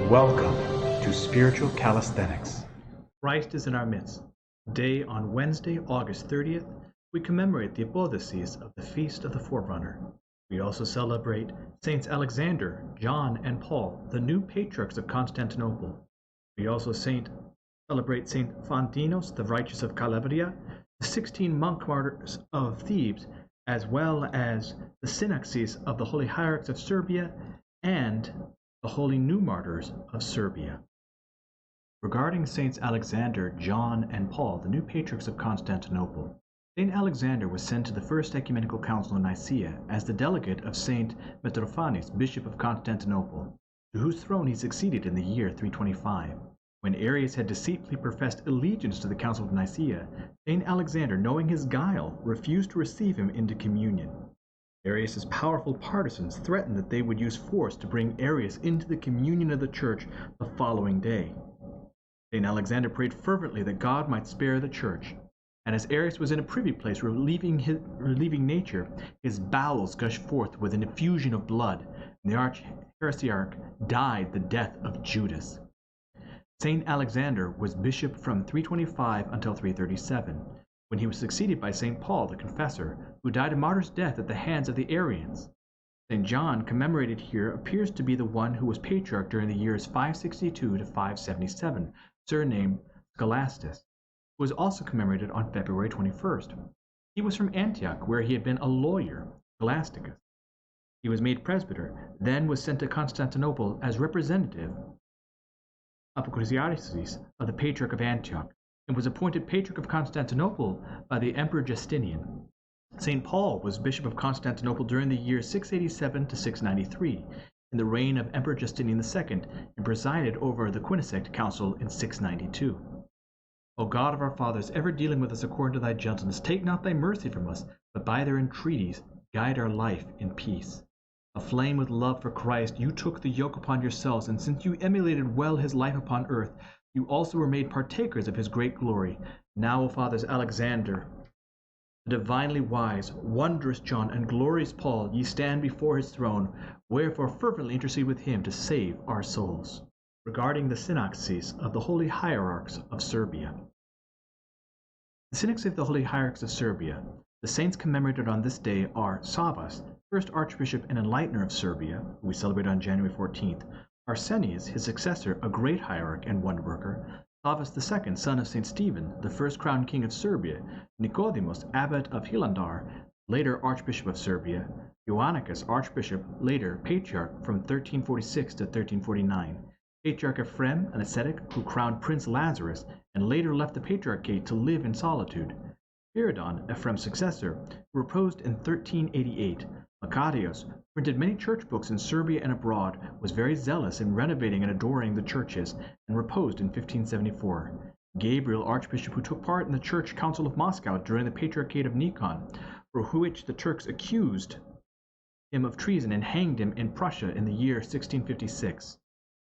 Welcome to Spiritual Calisthenics. Christ is in our midst. Today, on Wednesday, August 30th, we commemorate the apodicsis of the Feast of the Forerunner. We also celebrate Saints Alexander, John, and Paul, the new patriarchs of Constantinople. We also celebrate Saint Fontinos, the righteous of Calabria, the 16 monk martyrs of Thebes, as well as the synaxes of the Holy Hierarchs of Serbia and the Holy New Martyrs of Serbia. Regarding Saints Alexander, John, and Paul, the new patriarchs of Constantinople, Saint Alexander was sent to the First Ecumenical Council in Nicaea as the delegate of Saint Mitrophanes, Bishop of Constantinople, to whose throne he succeeded in the year 325. When Arius had deceitfully professed allegiance to the Council of Nicaea, Saint Alexander, knowing his guile, refused to receive him into communion. Arius's powerful partisans threatened that they would use force to bring Arius into the communion of the Church the following day. Saint Alexander prayed fervently that God might spare the Church, and as Arius was in a privy place relieving nature, his bowels gushed forth with an effusion of blood, and the archheresiarch died the death of Judas. Saint Alexander was bishop from 325 until 337, when he was succeeded by Saint Paul the Confessor, who died a martyr's death at the hands of the Arians. Saint John, commemorated here, appears to be the one who was patriarch during the years 562 to 577, surnamed Scholastus, who was also commemorated on February 21st. He was from Antioch, where he had been a lawyer, Scholasticus. He was made presbyter, then was sent to Constantinople as representative Apocrysiaris of the Patriarch of Antioch, and was appointed Patriarch of Constantinople by the Emperor Justinian. St. Paul was Bishop of Constantinople during the years 687 to 693, in the reign of Emperor Justinian II, and presided over the Quinisect Council in 692. O God of our fathers, ever dealing with us according to thy gentleness, take not thy mercy from us, but by their entreaties guide our life in peace. Aflame with love for Christ, you took the yoke upon yourselves, and since you emulated well his life upon earth, you also were made partakers of his great glory. Now, O Fathers Alexander, the divinely wise, wondrous John, and glorious Paul, ye stand before his throne, wherefore fervently intercede with him to save our souls. Regarding the synaxes of the Holy Hierarchs of Serbia. The synaxes of the Holy Hierarchs of Serbia, the saints commemorated on this day are Savas, first Archbishop and Enlightener of Serbia, who we celebrate on January 14th, Arsenius, his successor, a great hierarch and wonder-worker, Savas II, son of St. Stephen, the first crowned king of Serbia, Nicodemus, abbot of Hilandar, later Archbishop of Serbia, Ioannicus, Archbishop, later Patriarch from 1346 to 1349, Patriarch Ephrem, an ascetic who crowned Prince Lazarus and later left the Patriarchate to live in solitude, Spiridon, Ephrem's successor, who reposed in 1388, Macarius, printed many church books in Serbia and abroad, was very zealous in renovating and adoring the churches, and reposed in 1574. Gabriel, Archbishop, who took part in the Church Council of Moscow during the Patriarchate of Nikon, for which the Turks accused him of treason and hanged him in Prussia in the year 1656.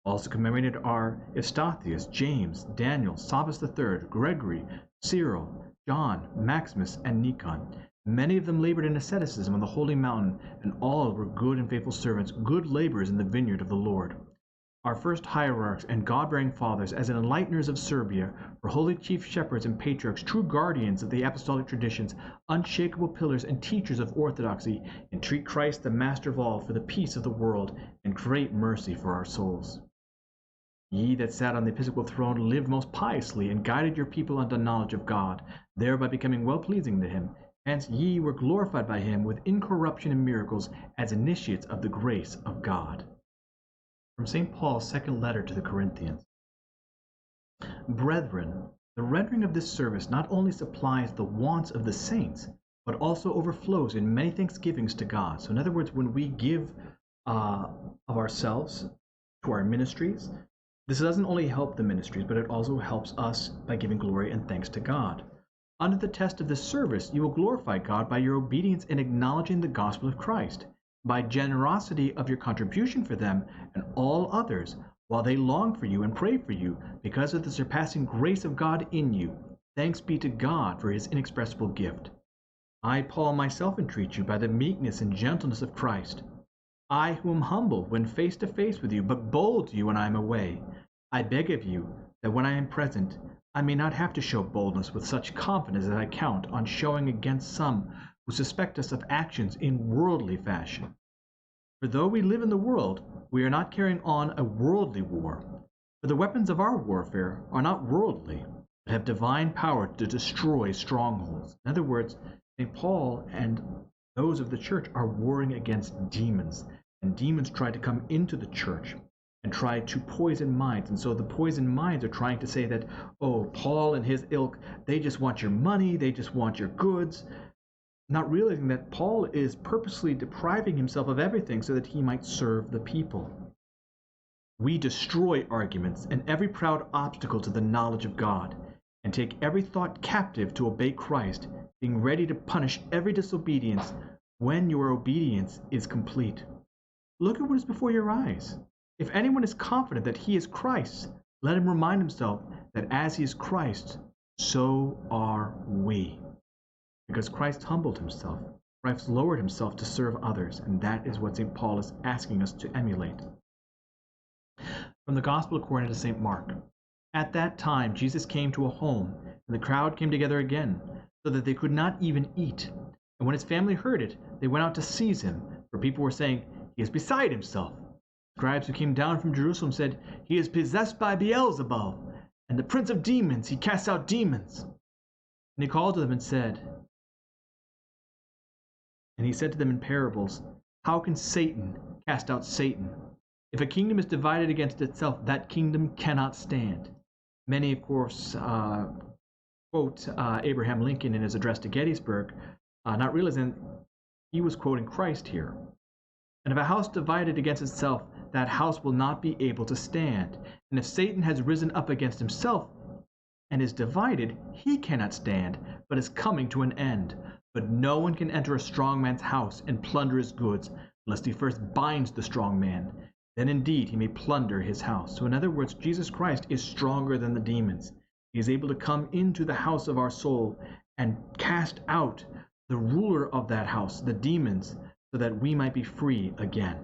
Also commemorated are Eustathius, James, Daniel, Savas III, Gregory, Cyril, John, Maximus, and Nikon. Many of them labored in asceticism on the holy mountain, and all were good and faithful servants, good laborers in the vineyard of the Lord. Our first hierarchs and God-bearing fathers, as enlighteners of Serbia, were holy chief shepherds and patriarchs, true guardians of the apostolic traditions, unshakable pillars and teachers of orthodoxy, entreat Christ, the master of all, for the peace of the world, and great mercy for our souls. Ye that sat on the episcopal throne lived most piously, and guided your people unto knowledge of God, thereby becoming well-pleasing to him. Hence ye were glorified by him with incorruption and miracles, as initiates of the grace of God. From St. Paul's second letter to the Corinthians. Brethren, the rendering of this service not only supplies the wants of the saints, but also overflows in many thanksgivings to God. So in other words, when we give of ourselves to our ministries, this doesn't only help the ministries, but it also helps us by giving glory and thanks to God. Under the test of this service, you will glorify God by your obedience in acknowledging the gospel of Christ, by generosity of your contribution for them and all others, while they long for you and pray for you, because of the surpassing grace of God in you. Thanks be to God for his inexpressible gift. I, Paul, myself entreat you by the meekness and gentleness of Christ. I who am humble when face to face with you, but bold to you when I am away. I beg of you that when I am present, I may not have to show boldness with such confidence as I count on showing against some who suspect us of actions in worldly fashion. For though we live in the world, we are not carrying on a worldly war. For the weapons of our warfare are not worldly, but have divine power to destroy strongholds. In other words, St. Paul and those of the church are warring against demons, and demons try to come into the church and try to poison minds. And so the poisoned minds are trying to say that, oh, Paul and his ilk, they just want your money, they just want your goods, not realizing that Paul is purposely depriving himself of everything so that he might serve the people. We destroy arguments and every proud obstacle to the knowledge of God, and take every thought captive to obey Christ, being ready to punish every disobedience when your obedience is complete. Look at what is before your eyes. If anyone is confident that he is Christ, let him remind himself that as he is Christ, so are we. Because Christ humbled himself, Christ lowered himself to serve others, and that is what St. Paul is asking us to emulate. From the Gospel according to St. Mark. At that time Jesus came to a home, and the crowd came together again, so that they could not even eat. And when his family heard it, they went out to seize him, for people were saying, "He is beside himself." Scribes who came down from Jerusalem said, "He is possessed by Beelzebul, and the prince of demons, he casts out demons." And he called to them and he said to them in parables, "How can Satan cast out Satan? If a kingdom is divided against itself, that kingdom cannot stand." Many, of course, quote Abraham Lincoln in his address to Gettysburg, not realizing he was quoting Christ here. And if a house divided against itself, that house will not be able to stand. And if Satan has risen up against himself and is divided, he cannot stand, but is coming to an end. But no one can enter a strong man's house and plunder his goods, unless he first binds the strong man. Then indeed he may plunder his house. So in other words, Jesus Christ is stronger than the demons. He is able to come into the house of our soul and cast out the ruler of that house, the demons, so that we might be free again.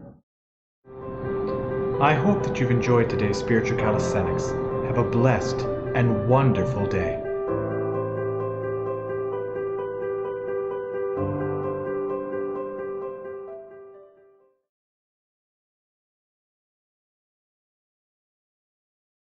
I hope that you've enjoyed today's Spiritual Calisthenics. Have a blessed and wonderful day.